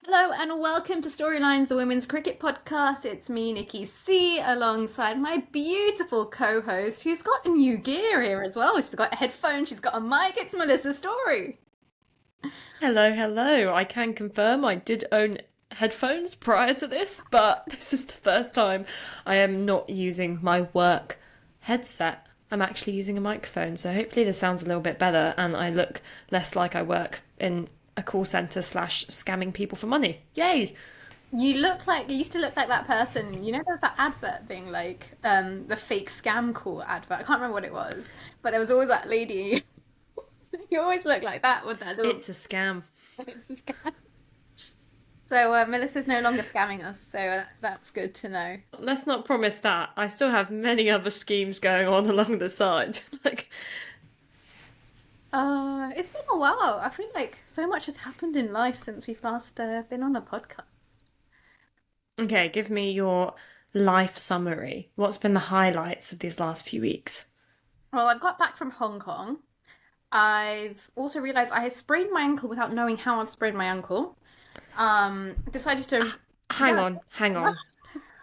Hello and welcome to Storylines, the women's cricket podcast. It's me, Nikki C, alongside my beautiful co-host who's got a new gear here as well. She's got headphones, she's got a mic. It's Melissa Story. Hello, hello. I can confirm I did own headphones prior to this, but this is the first time I am not using my work headset. I'm actually using a microphone, so hopefully this sounds a little bit better and I look less like I work in a call centre slash scamming people for money. Yay! You used to look like that person. You know, there's that advert being like the fake scam call advert. I can't remember what it was, but there was always that lady. You always look like that with that little. It's a scam. It's a scam. So Melissa's no longer scamming us, so that's good to know. Let's not promise that. I still have many other schemes going on along the side. like, It's been a while. I feel like so much has happened in life since we've last been on a podcast. okay, give me your life summary. What's been the highlights of these last few weeks? Well, I got back from Hong Kong. I've also realized I had sprained my ankle without knowing how I've sprained my ankle. Decided to, Hang yeah, on, hang on.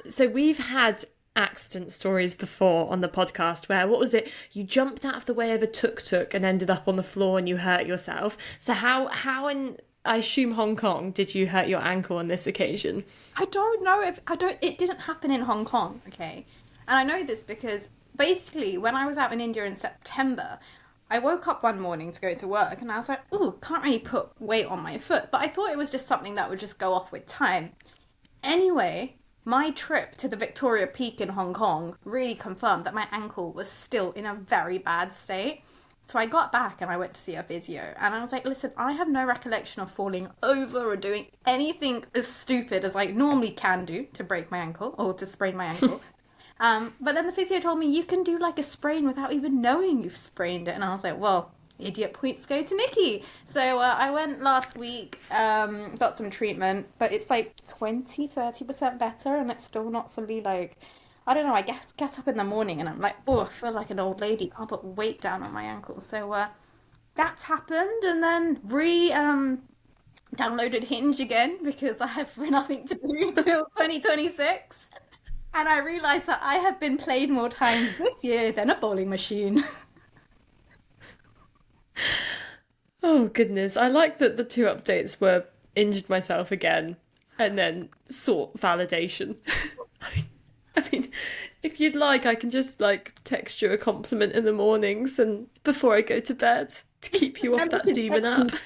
So we've had accident stories before on the podcast where what was it? You jumped out of the way of a tuk-tuk and ended up on the floor and you hurt yourself. So how in I assume Hong Kong did you hurt your ankle on this occasion? I don't know if I don't. It didn't happen in Hong Kong, okay? And I know this because basically, when I was out in India in September, I woke up one morning to go to work, and I was like, "Ooh, can't really put weight on my foot." But I thought it was just something that would just go off with time. Anyway, my trip to the Victoria Peak in Hong Kong really confirmed that my ankle was still in a very bad state. So I got back and I went to see a physio, and I was like, listen, I have no recollection of falling over or doing anything as stupid as I normally can do to break my ankle or to sprain my ankle. But then the physio told me you can do like a sprain without even knowing you've sprained it. And I was like, well, idiot points go to Nikki. So I went last week, got some treatment, but it's like 20-30% better and it's still not fully like, I don't know, I get up in the morning and I'm like, oh, I feel like an old lady. Can't put weight down on my ankles. So that's happened. And then downloaded Hinge again because I have nothing to do till 2026. And I realized that I have been played more times this year than a bowling machine. Oh goodness, I like that the two updates were injured myself again and then sought validation. I mean, if you'd like, I can just like text you a compliment in the mornings and before I go to bed to keep you off Remember that to demon text me.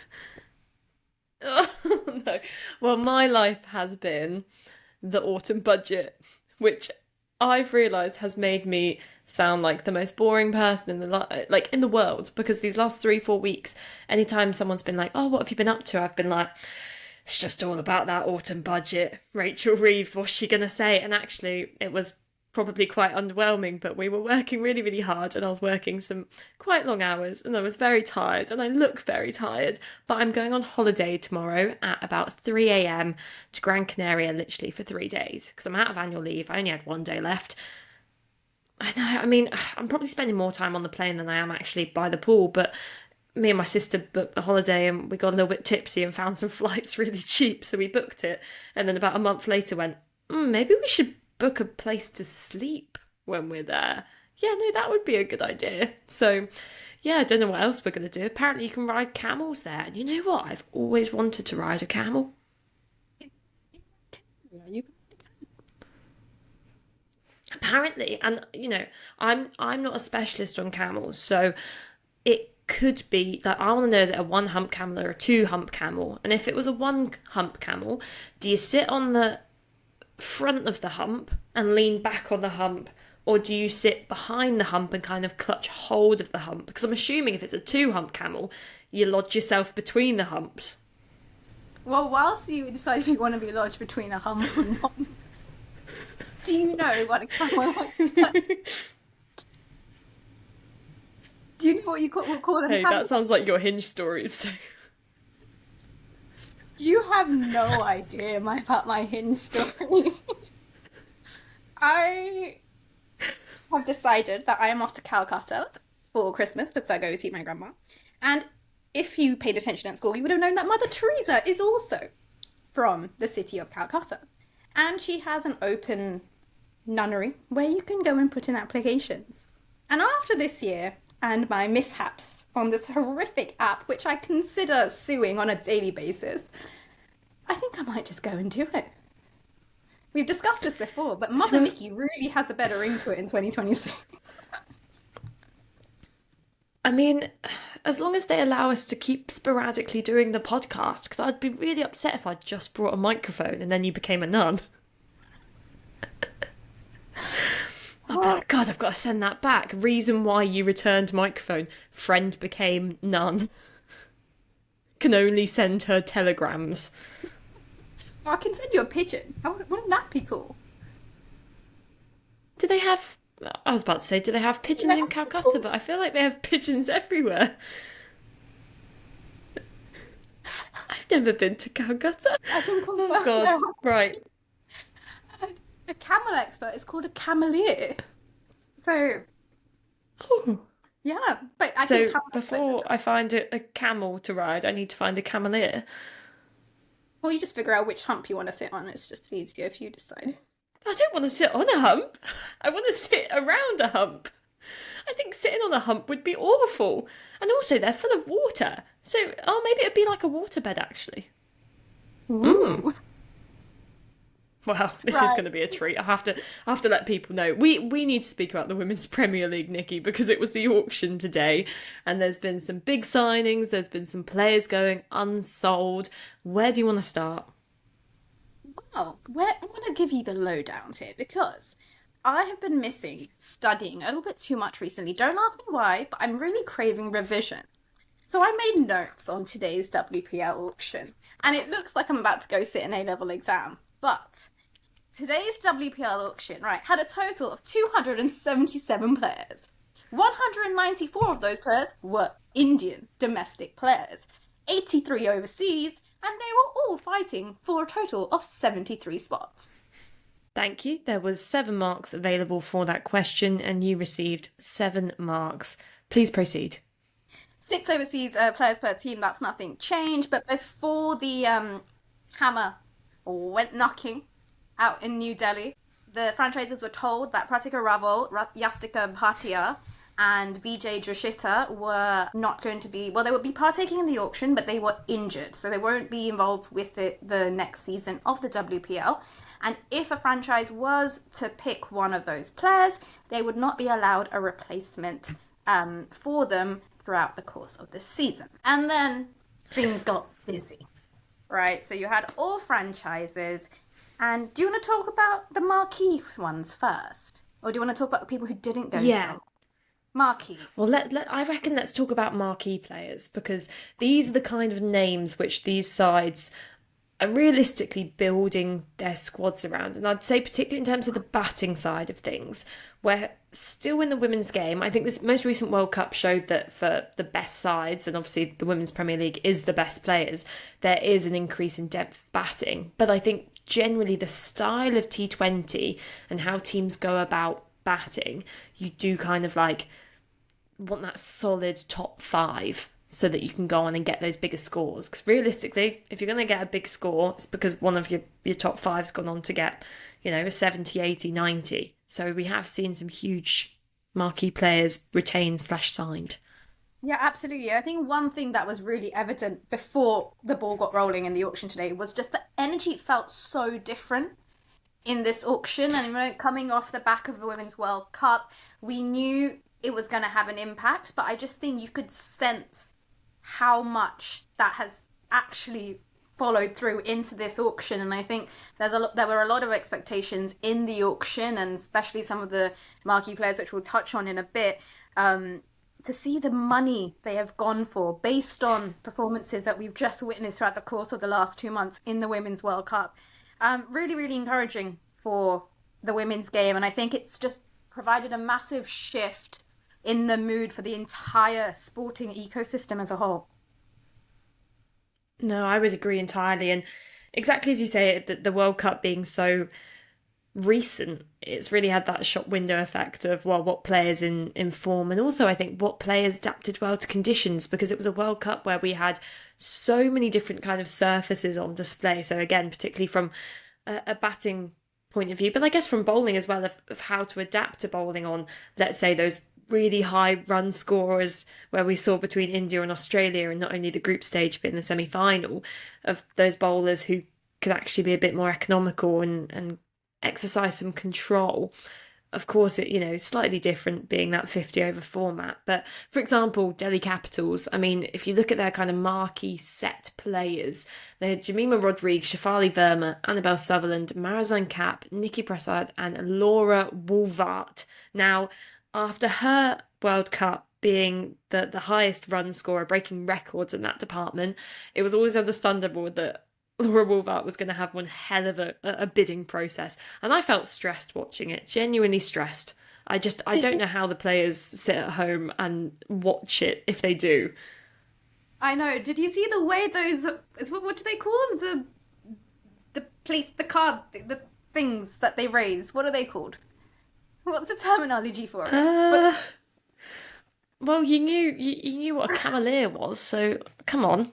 app. Oh no. Well, my life has been the autumn budget, which I've realised has made me sound like the most boring person in the like in the world because these last 3 4 weeks, anytime someone's been like, "Oh, what have you been up to?" I've been like, "It's just all about that autumn budget." Rachel Reeves, what's she gonna say? And actually, it was probably quite underwhelming, but we were working really, really hard and I was working some quite long hours and I was very tired and I look very tired. But I'm going on holiday tomorrow at about 3 a.m. to Gran Canaria, literally for 3 days because I'm out of annual leave. I only had one day left. I know, I mean, I'm probably spending more time on the plane than I am actually by the pool, but me and my sister booked the holiday and we got a little bit tipsy and found some flights really cheap, so we booked it. And then about a month later went, maybe we should book a place to sleep when we're there. Yeah, no, that would be a good idea. So, yeah, I don't know what else we're going to do. Apparently, you can ride camels there. And you know what? I've always wanted to ride a camel. Yeah, you Apparently, and I'm not a specialist on camels, so it could be that I want to know, is it a one hump camel or a two hump camel? And if it was a one hump camel, do you sit on the front of the hump and lean back on the hump, or do you sit behind the hump and kind of clutch hold of the hump? Because I'm assuming if it's a two hump camel, you lodge yourself between the humps. Well, whilst you decide if you want to be lodged between a hump or not, do you know what a camel looks like? Do you know what would call them Hey, that camels? sounds like your Hinge stories. So. You have no idea about my hinge story. I have decided that I am off to Calcutta for Christmas because I go see my grandma. And if you paid attention at school, you would have known that Mother Teresa is also from the city of Calcutta. And she has an open nunnery where you can go and put in applications. And after this year and my mishaps on this horrific app, which I consider suing on a daily basis, I think I might just go and do it. We've discussed this before, but Mother Nikki really has a better ring to it in 2026. I mean, as long as they allow us to keep sporadically doing the podcast, because I'd be really upset if I just brought a microphone and then you became a nun. Oh, God, I've got to send that back. Reason why you returned microphone. Friend became nun. Can only send her telegrams. I can send you a pigeon. Wouldn't that be cool? Do they have... I was about to say, do they have pigeons in Calcutta? But I feel like they have pigeons everywhere. I've never been to Calcutta. I can confirm. Oh, God. Right. A camel expert is called a cameleer. So, Oh. yeah. But I So think before I find a camel to ride, I need to find a cameleer. well, you just figure out which hump you want to sit on. It's just easier if you decide. I don't want to sit on a hump. I want to sit around a hump. I think sitting on a hump would be awful. And also, they're full of water. So, maybe it'd be like a waterbed, actually. Ooh. Wow, this is going to be a treat. I have to let people know. We need to speak about the Women's Premier League, Nikki, because it was the auction today, and there's been some big signings. There's been some players going unsold. Where do you want to start? Well, I want to give you the lowdowns here because I have been studying a little bit too much recently. Don't ask me why, but I'm really craving revision. So I made notes on today's WPL auction, and it looks like I'm about to go sit an A-level exam. But today's WPL auction, right, had a total of 277 players. 194 of those players were Indian domestic players, 83 overseas, and they were all fighting for a total of 73 spots. Thank you. There was 7 marks available for that question, and you received 7 marks. Please proceed. 6 overseas players per team, that's nothing changed, but before the hammer went knocking out in New Delhi, the franchises were told that Pratika Rawal, Yastika Bhatia, and Vijay Joshita were not going to be, well, they would be partaking in the auction, but they were injured, so they won't be involved with the next season of the WPL. And if a franchise was to pick one of those players, they would not be allowed a replacement for them throughout the course of the season. And then things got busy, right? So you had all franchises. And do you want to talk about the Marquee ones first? Or do you want to talk about the people who didn't go so? Marquee. Well, I reckon let's talk about marquee players, because these are the kind of names which these sides are realistically building their squads around. And I'd say particularly in terms of the batting side of things, where still in the women's game, I think this most recent World Cup showed that for the best sides, and obviously the Women's Premier League is the best players, there is an increase in depth batting. But I think generally the style of T20 and how teams go about batting, you do kind of like want that solid top 5 so that you can go on and get those bigger scores. Because realistically, if you're going to get a big score, it's because one of your top 5's gone on to get, a 70, 80, 90. So we have seen some huge marquee players retained/signed. Yeah, absolutely. I think one thing that was really evident before the ball got rolling in the auction today was just the energy felt so different in this auction. And coming off the back of the Women's World Cup, we knew it was going to have an impact, but I just think you could sense how much that has actually followed through into this auction. And I think there were a lot of expectations in the auction, and especially some of the marquee players, which we'll touch on in a bit, to see the money they have gone for based on performances that we've just witnessed throughout the course of the last 2 months in the Women's World Cup. Really, really encouraging for the women's game. And I think it's just provided a massive shift in the mood for the entire sporting ecosystem as a whole. No, I would agree entirely. And exactly as you say, the World Cup being so recent. It's really had that shop window effect of, well, what players in form, and also I think what players adapted well to conditions, because it was a World Cup where we had so many different kind of surfaces on display. So again, particularly from a batting point of view, but I guess from bowling as well, of how to adapt to bowling on, let's say, those really high run scorers where we saw between India and Australia in not only the group stage but in the semi-final, of those bowlers who could actually be a bit more economical and exercise some control. Of course, it slightly different being that 50 over format. But for example, Delhi Capitals, I mean, if you look at their kind of marquee set players, they had Jemima Rodriguez, Shafali Verma, Annabelle Sutherland, Marizanne Kapp, Nikki Prasad, and Laura Woolvart. Now, after her World Cup being the highest run scorer, breaking records in that department, it was always understandable that Laura Woolvart was going to have one hell of a bidding process. And I felt stressed watching it, genuinely stressed. I don't know how the players sit at home and watch it, if they do. I know. Did you see the way those, what do they call them? The things that they raise. What are they called? What's the terminology for it? Well, you knew what a cavalier was, so come on.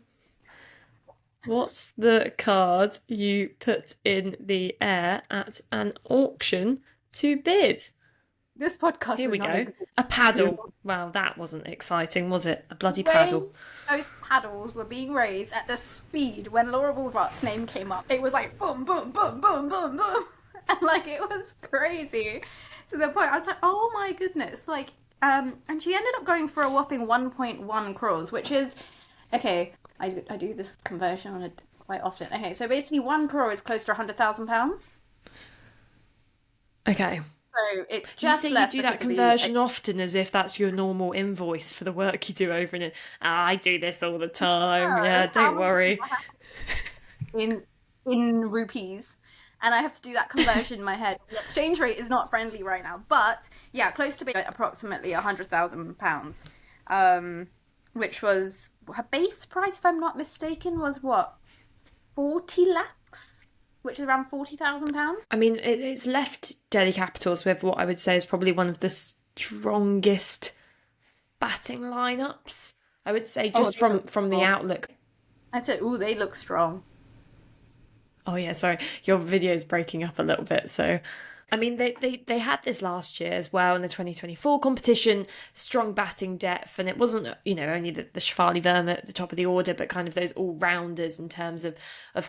What's the card you put in the air at an auction to bid? This podcast. Here we go. A paddle. Wow, that wasn't exciting, was it? A bloody When paddle. those paddles were being raised at the speed when Laura Woolvart's name came up, it was like boom, boom, boom, boom, boom, boom, and like it was crazy. To the point I was like, oh my goodness, like, and she ended up going for a whopping 1.1 crores, which is okay. I do this conversion on it quite often. Okay, so basically 1 crore is close to £100,000. Okay. So it's You just say less you do that because of the conversion often as if that's your normal invoice for the work you do over in it. I do this all the time. Yeah, how don't much worry. I have in rupees, and I have to do that conversion in my head. The exchange rate is not friendly right now, but yeah, close to being approximately £100,000. Which was her base price, if I'm not mistaken, was what, 40 lakhs, which is around £40,000. I mean, it's left Delhi Capitals with what I would say is probably one of the strongest batting lineups. I would say just from the outlook. I'd say, ooh, they look strong. Oh yeah, sorry, your video's breaking up a little bit. So, I mean, they had this last year as well in the 2024 competition, strong batting depth, and it wasn't only the Shafali Verma at the top of the order, but kind of those all rounders in terms of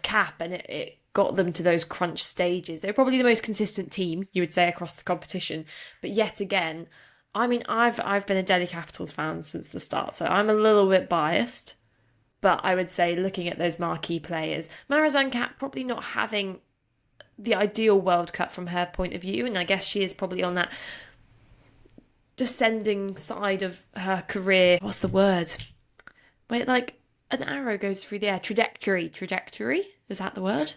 cap, and it got them to those crunch stages. They're probably the most consistent team, you would say, across the competition. But yet again, I mean, I've been a Delhi Capitals fan since the start, so I'm a little bit biased. But I would say, looking at those marquee players, Marizanne Kapp probably not having the ideal World Cup from her point of view, and I guess she is probably on that descending side of her career. What's the word? Wait, like an arrow goes through the air. Trajectory? Is that the word?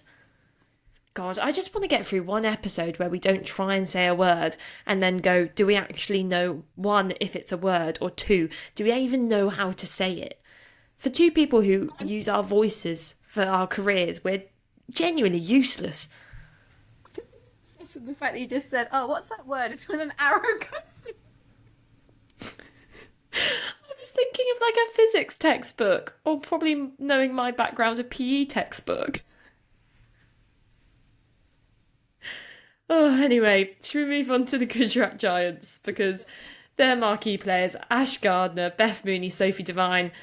God, I just want to get through one episode where we don't try and say a word and then go, do we actually know, one, if it's a word, or two, do we even know how to say it? For two people who use our voices for our careers, we're genuinely useless. It's the fact that you just said, oh, what's that word? It's when an arrow goes through. I was thinking of like a physics textbook, or probably knowing my background, a PE textbook. Oh, anyway, should we move on to the Gujarat Giants? Because their marquee players, Ash Gardner, Beth Mooney, Sophie Devine,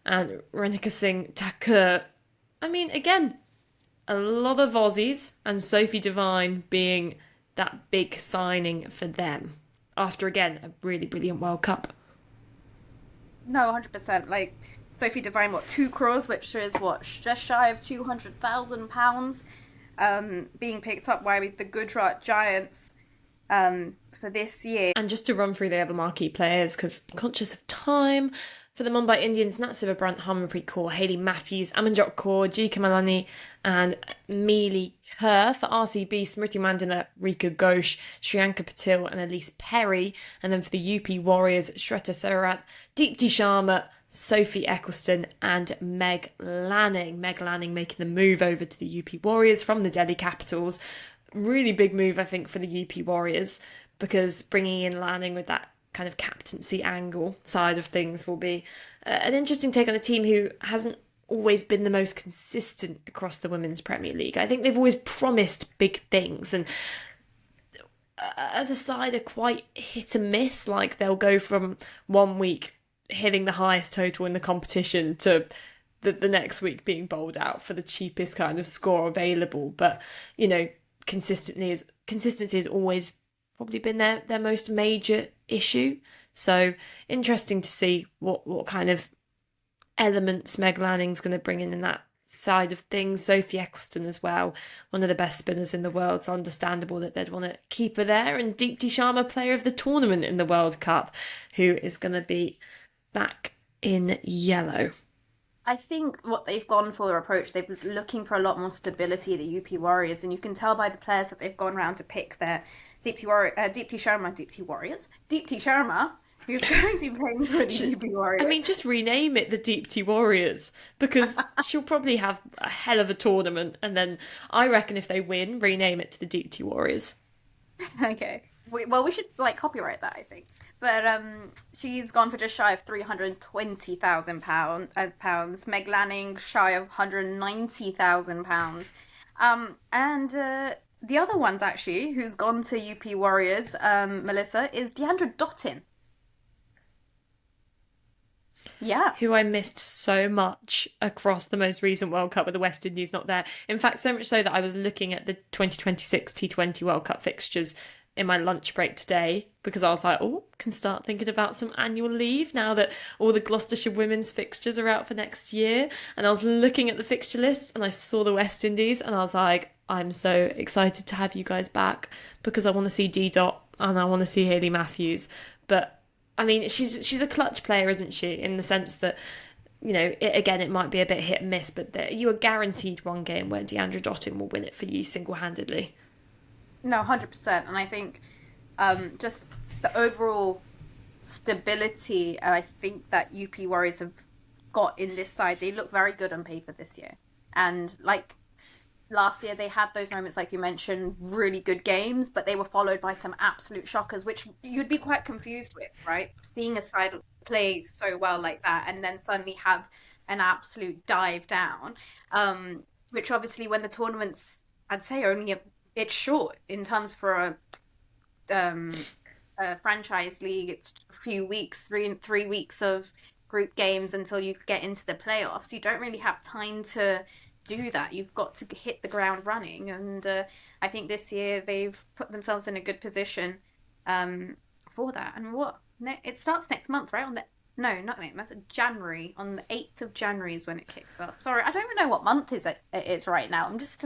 and Renika Singh Thakur. I mean, again, a lot of Aussies, and Sophie Devine being that big signing for them after, again, a really brilliant World Cup. No, 100%. Like, Sophie Devine, what, 2 crores, which is what, just shy of £200,000, being picked up by the Gujarat Giants for this year. And just to run through the other marquee players, because conscious of time, for the Mumbai Indians, Natsiva Brant, Harmanpreet Kaur, Hayley Matthews, Amanjot Kaur, G. Kamalani, and Mealy Kerr. For RCB, Smriti Mandana, Rika Ghosh, Shriyanka Patil, and Elise Perry. And then for the UP Warriors, Shweta Sarat, Deepti Sharma, Sophie Eccleston, and Meg Lanning. Meg Lanning making the move over to the UP Warriors from the Delhi Capitals. really big move, I think, for the UP Warriors, because bringing in Lanning with that kind of captaincy angle side of things will be an interesting take on a team who hasn't always been the most consistent across the Women's Premier League. I think they've always promised big things, and as a side are quite hit and miss. Like, they'll go from one week hitting the highest total in the competition to the next week being bowled out for the cheapest kind of score available. But, you know, consistency has always probably been their most major issue. So interesting to see what kind of elements Meg Lanning's going to bring in that side of things. Sophie Eccleston as well, one of the best spinners in the world, so understandable that they'd want to keep her there. And Deepti Sharma, player of the tournament in the World Cup, who is going to be back in yellow. I think what they've gone for their approach, they've been looking for a lot more stability, the UP Warriors, and you can tell by the players that they've gone around to pick their Deepti Sharma, who's going to be playing for the UP Warriors. I mean, just rename it the Deepti Warriors, because she'll probably have a hell of a tournament, and then I reckon if they win, rename it to the Deepti Warriors. Okay. Well, we should copyright that, I think. But she's gone for just shy of £320,000. Meg Lanning shy of £190,000. And the other ones actually who's gone to UP Warriors, Melissa, is Deandra Dottin. Yeah. Who I missed so much across the most recent World Cup with the West Indies not there. In fact, so much so that I was looking at the 2026 T20 World Cup fixtures in my lunch break today, because I was like, oh, can start thinking about some annual leave now that all the Gloucestershire women's fixtures are out for next year. And I was looking at the fixture list and I saw the West Indies and I was like, I'm so excited to have you guys back, because I want to see D Dot and I want to see Hayley Matthews. But I mean, she's a clutch player, isn't she? In the sense that, you know, it might be a bit hit and miss, but you are guaranteed one game where Deandra Dottin will win it for you single-handedly. No, 100%. And I think just the overall stability, I think that UP Warriors have got in this side, they look very good on paper this year. And like last year, they had those moments, like you mentioned, really good games, but they were followed by some absolute shockers, which you'd be quite confused with, right? Seeing a side play so well like that and then suddenly have an absolute dive down, which obviously when the tournament's, I'd say, only it's short in terms for a franchise league. It's a few weeks, three weeks of group games until you get into the playoffs. You don't really have time to do that. You've got to hit the ground running, and I think this year they've put themselves in a good position for that. And it starts next month, right? No, not next month. January, on the 8th of January is when it kicks off. Sorry, I don't even know what month it is right now. I'm just.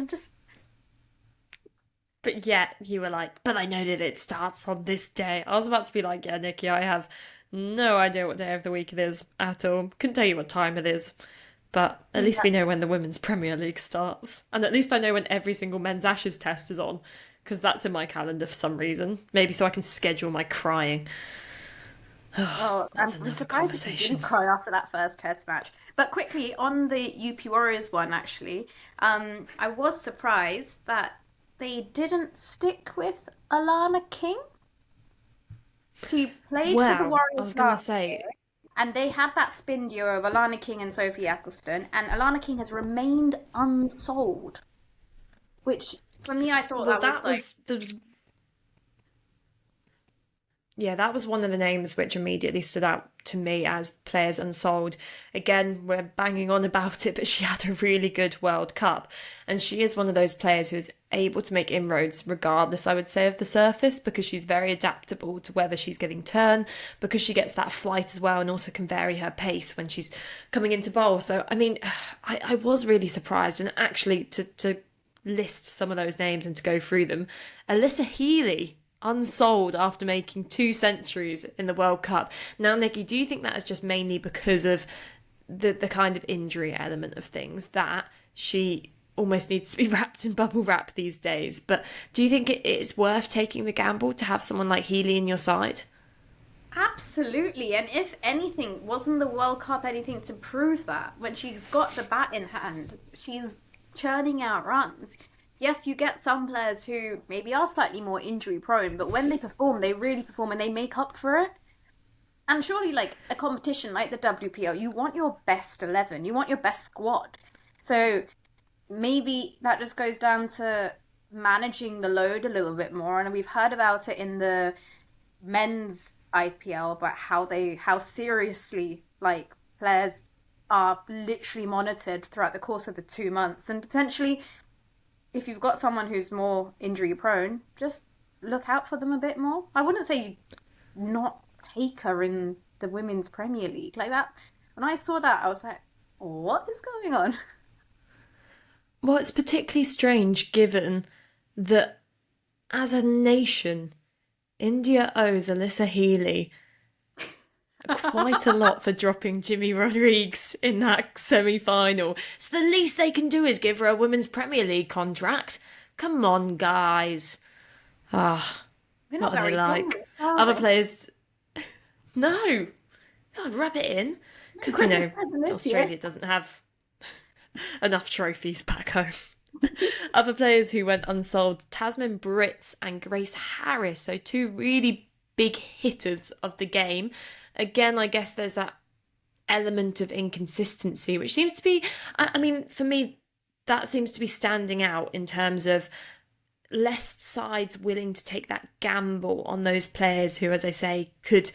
But yet you were like, but I know that it starts on this day. I was about to be like, yeah, Nikki, I have no idea what day of the week it is at all. Couldn't tell you what time it is. But at least we know when the Women's Premier League starts. And at least I know when every single men's Ashes test is on, because that's in my calendar for some reason. Maybe so I can schedule my crying. Oh, I'm surprised you didn't cry after that first test match. But quickly, on the UP Warriors one, actually, I was surprised that they didn't stick with Alana King. She played for the Warriors last year, and they had that spin duo of Alana King and Sophie Eccleston, and Alana King has remained unsold. Which, for me, I thought that was Yeah, that was one of the names which immediately stood out to me as players unsold. Again, we're banging on about it, but she had a really good World Cup. And she is one of those players who is able to make inroads regardless, I would say, of the surface, because she's very adaptable to whether she's getting turn, because she gets that flight as well and also can vary her pace when she's coming into bowl. So, I mean, I was really surprised. And actually, to list some of those names and to go through them, Alyssa Healy, unsold after making 2 centuries in the World Cup. Now, Nikki, do you think that is just mainly because of the kind of injury element of things, that she almost needs to be wrapped in bubble wrap these days? But do you think it's worth taking the gamble to have someone like Healy in your side? Absolutely. And if anything, wasn't the World Cup anything to prove that? When she's got the bat in hand, she's churning out runs. yes, you get some players who maybe are slightly more injury prone, but when they perform, they really perform and they make up for it. And surely, like a competition like the WPL, you want your best 11, you want your best squad. So maybe that just goes down to managing the load a little bit more. And we've heard about it in the men's IPL about how seriously like players are literally monitored throughout the course of the 2 months, and potentially if you've got someone who's more injury prone, just look out for them a bit more. I wouldn't say you not take her in the women's Premier League like that. When I saw that, I was like, what is going on? Well, it's particularly strange given that as a nation, India owes Alyssa Healy quite a lot for dropping Jimmy Rodriguez in that semi-final. So the least they can do is give her a Women's Premier League contract. Come on, guys. Ah, We're not what are they very like? generous, are Other we? players, no. God, rub it in. No Because, Christmas present this year. Australia doesn't have enough trophies back home. Other players who went unsold, Tasman Brits and Grace Harris, so two really big hitters of the game. Again, I guess there's that element of inconsistency, which seems to be, I mean, for me, that seems to be standing out in terms of less sides willing to take that gamble on those players who, as I say, could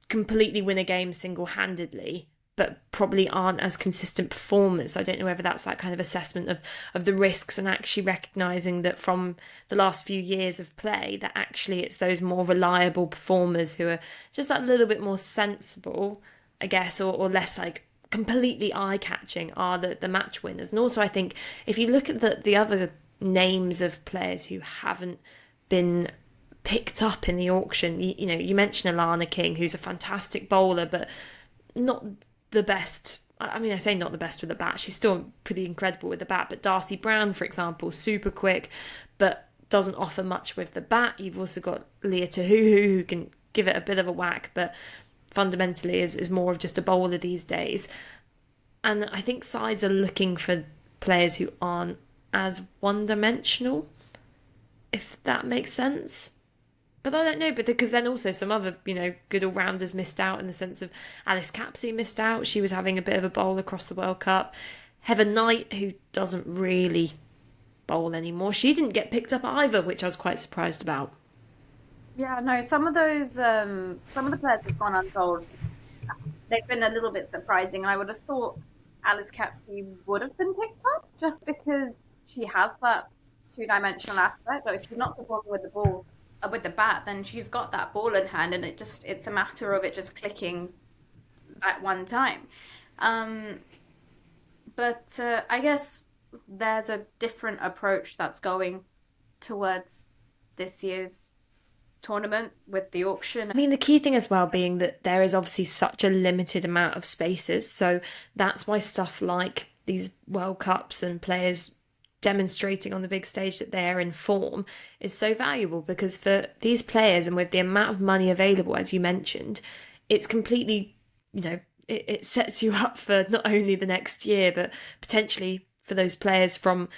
completely win a game single-handedly but probably aren't as consistent performers. So I don't know whether that's that kind of assessment of the risks and actually recognising that from the last few years of play that actually it's those more reliable performers who are just that little bit more sensible, I guess, or less like completely eye-catching are the match winners. And also I think if you look at the other names of players who haven't been picked up in the auction, you mentioned Alana King, who's a fantastic bowler, but not the best. I mean, I say not the best with the bat. She's still pretty incredible with the bat. But Darcy Brown, for example, super quick, but doesn't offer much with the bat. You've also got Leah Tahuhu, who can give it a bit of a whack, but fundamentally is more of just a bowler these days. And I think sides are looking for players who aren't as one-dimensional, if that makes sense. But I don't know, but because then also some other, good all-rounders missed out in the sense of Alice Capsey missed out. She was having a bit of a bowl across the World Cup. Heather Knight, who doesn't really bowl anymore, she didn't get picked up either, which I was quite surprised about. Yeah, no, some of the players have gone untold. They've been a little bit surprising, and I would have thought Alice Capsey would have been picked up just because she has that two-dimensional aspect. But if she's not performing with the ball, with the bat, then she's got that ball in hand, and it's a matter of it just clicking at one time. Um, but I guess there's a different approach that's going towards this year's tournament with the auction. I mean, the key thing as well being that there is obviously such a limited amount of spaces. So that's why stuff like these World Cups and players demonstrating on the big stage that they're in form is so valuable, because for these players and with the amount of money available, as you mentioned, it's completely, it sets you up for not only the next year, but potentially for those players from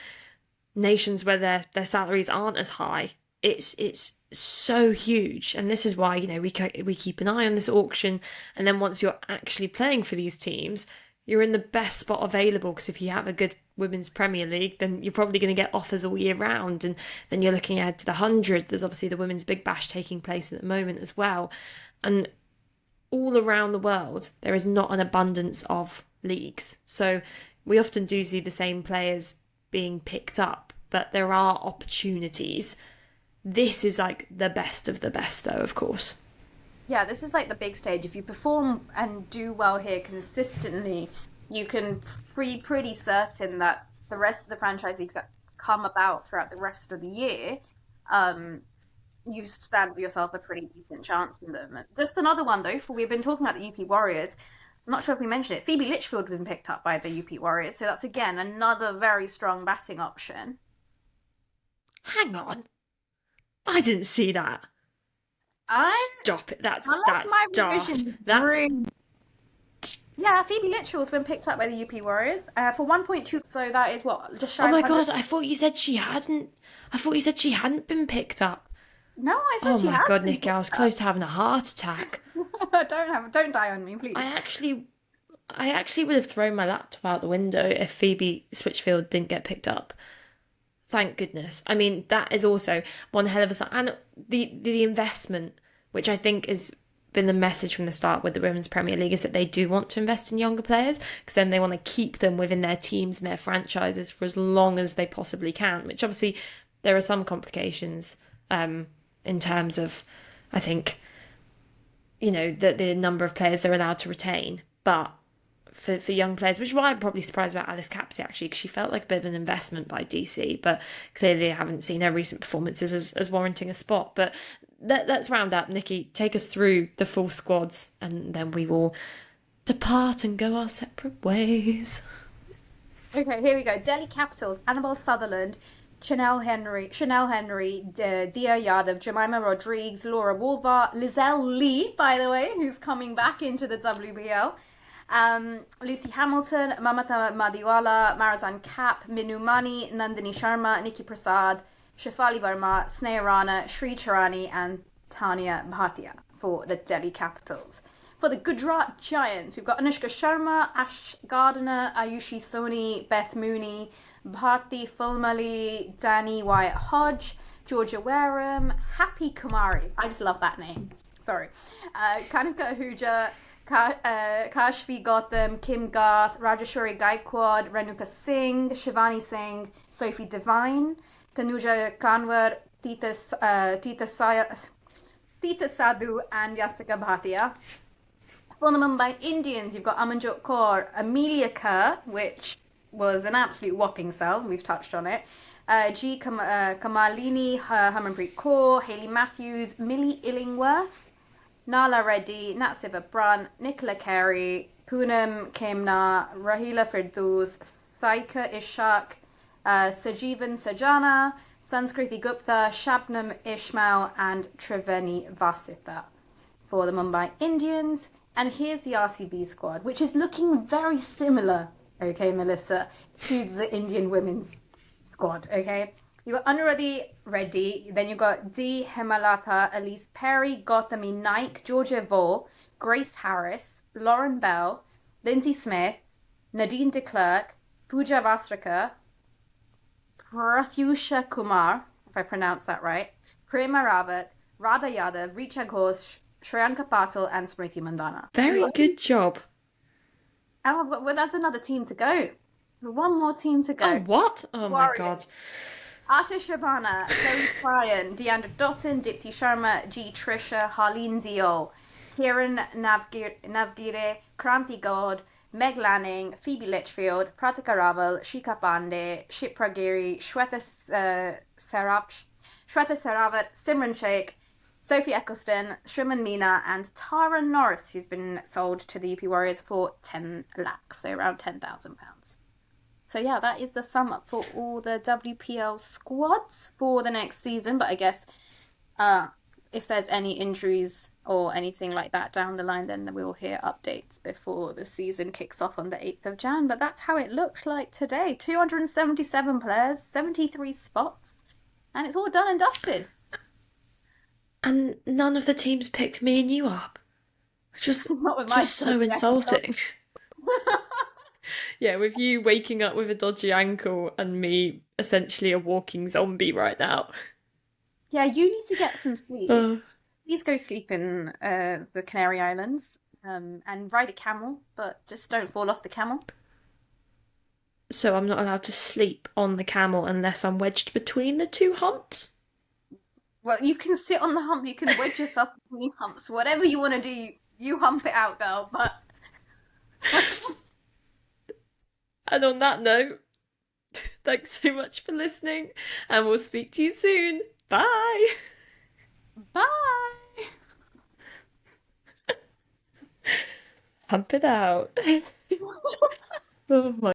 nations where their salaries aren't as high. It's so huge, and this is why we keep an eye on this auction. And then once you're actually playing for these teams, you're in the best spot available, because if you have a good women's Premier League, then you're probably going to get offers all year round, and then you're looking ahead to the 100. There's obviously the Women's Big Bash taking place at the moment as well, and all around the world there is not an abundance of leagues, so we often do see the same players being picked up, but there are opportunities. This is like the best of the best, though, of course. Yeah, this is like the big stage. If you perform and do well here consistently, you can be pretty certain that the rest of the franchise leagues that come about throughout the rest of the year, um, you stand for yourself a pretty decent chance in them. Just another one though, for we've been talking about the UP Warriors. I'm not sure if we mentioned it. Phoebe Litchfield was picked up by the UP Warriors, so that's again another very strong batting option. Hang on, I didn't see that. I Stop it. That's unless my daft. revisions That's really Yeah, Phoebe Litchell's been picked up by the UP Warriors for 1.2. So that is what, just Oh shy of my 100. God, I thought you said she hadn't. I thought you said she hadn't been picked up. No, I Oh said she my has God, been Nikki, I was picked up. close to having a heart attack. Don't die on me, I please. actually I actually would have thrown my laptop out the window if Phoebe Switchfield didn't get picked up. Thank goodness. I mean, that is also one hell of a sign. And the investment, which I think has been the message from the start with the Women's Premier League, is that they do want to invest in younger players because then they want to keep them within their teams and their franchises for as long as they possibly can, which obviously there are some complications in terms of, I think, the number of players they're allowed to retain. But for young players, which is why I'm probably surprised about Alice Capsey actually, because she felt like a bit of an investment by DC, but clearly I haven't seen her recent performances as warranting a spot. But let's round up. Nikki, take us through the full squads, and then we will depart and go our separate ways. Okay, here we go. Delhi Capitals, Annabelle Sutherland, Chanel Henry, Dia Yadav, Jemima Rodriguez, Laura Wolvar, Lizelle Lee, by the way, who's coming back into the WBL. Lucy Hamilton, Mamata Madiwala, Marazan Kapp, Minu Mani, Nandini Sharma, Nikki Prasad, Shefali Verma, Sneha Rana, Sri Charani, and Tanya Bhatia for the Delhi Capitals. For the Gujarat Giants, we've got Anushka Sharma, Ash Gardner, Ayushi Soni, Beth Mooney, Bharti Fulmali, Danny Wyatt Hodge, Georgia Wareham, Happy Kumari. I just love that name. Sorry. Kanika Ahuja, Kashvi Gotham, Kim Garth, Rajeshwari Gaikwad, Renuka Singh, Shivani Singh, Sophie Devine, Tanuja Kanwar, Tita Sadhu, and Yastika Bhatia. For the Mumbai Indians, you've got Amanjot Kaur, Amelia Kerr, which was an absolute whopping sell. We've touched on it. Kamalini, Harmanpreet Kaur, Hayley Matthews, Millie Illingworth, Nala Reddy, Natsiva Brunt, Nicola Carey, Poonam Kemna, Rahila Firdoos, Saika Ishak, Sajivan Sajana, Sanskriti Gupta, Shabnam Ishmael, and Triveni Vasitha for the Mumbai Indians. And here's the RCB squad, which is looking very similar, okay, Melissa, to the Indian women's squad, okay? You got Anuradhi Reddy, then you got D. Hemalata, Elise Perry, Gautami Naik, Georgia Vole, Grace Harris, Lauren Bell, Lindsay Smith, Nadine de Klerk, Pooja Vastrika, Pratyusha Kumar, if I pronounce that right, Prema Rawat, Radha Yadav, Richa Ghosh, Shreyanka Patil, and Smriti Mandana. Very good job. Oh, well, that's another team to go. One more team to go. Oh, what? Oh my God. Asha Shabana, Chloe Tryon, Deandra Dotton, Dipti Sharma, G. Trisha, Harleen Dio, Kieran Navgire, Kranti God, Meg Lanning, Phoebe Litchfield, Pratika Raval, Shika Pandey, Shipra Giri, Shweta Saravat, Simran Sheikh, Sophie Eccleston, Shriman Meena, and Tara Norris, who's been sold to the UP Warriors for 10 lakhs, so around £10,000. So yeah, that is the sum up for all the WPL squads for the next season. But I guess if there's any injuries or anything like that down the line, then we'll hear updates before the season kicks off on the 8th of Jan. But that's how it looked like today. 277 players, 73 spots, and it's all done and dusted. And none of the teams picked me and you up. Just so insulting. Yeah, with you waking up with a dodgy ankle and me essentially a walking zombie right now. Yeah, you need to get some sleep. Please go sleep in the Canary Islands and ride a camel, but just don't fall off the camel. So I'm not allowed to sleep on the camel unless I'm wedged between the two humps? Well, you can sit on the hump, you can wedge yourself between humps, whatever you want to do, you hump it out, girl, but... And on that note, thanks so much for listening, and we'll speak to you soon. Bye! Bye! Hump it out. Oh my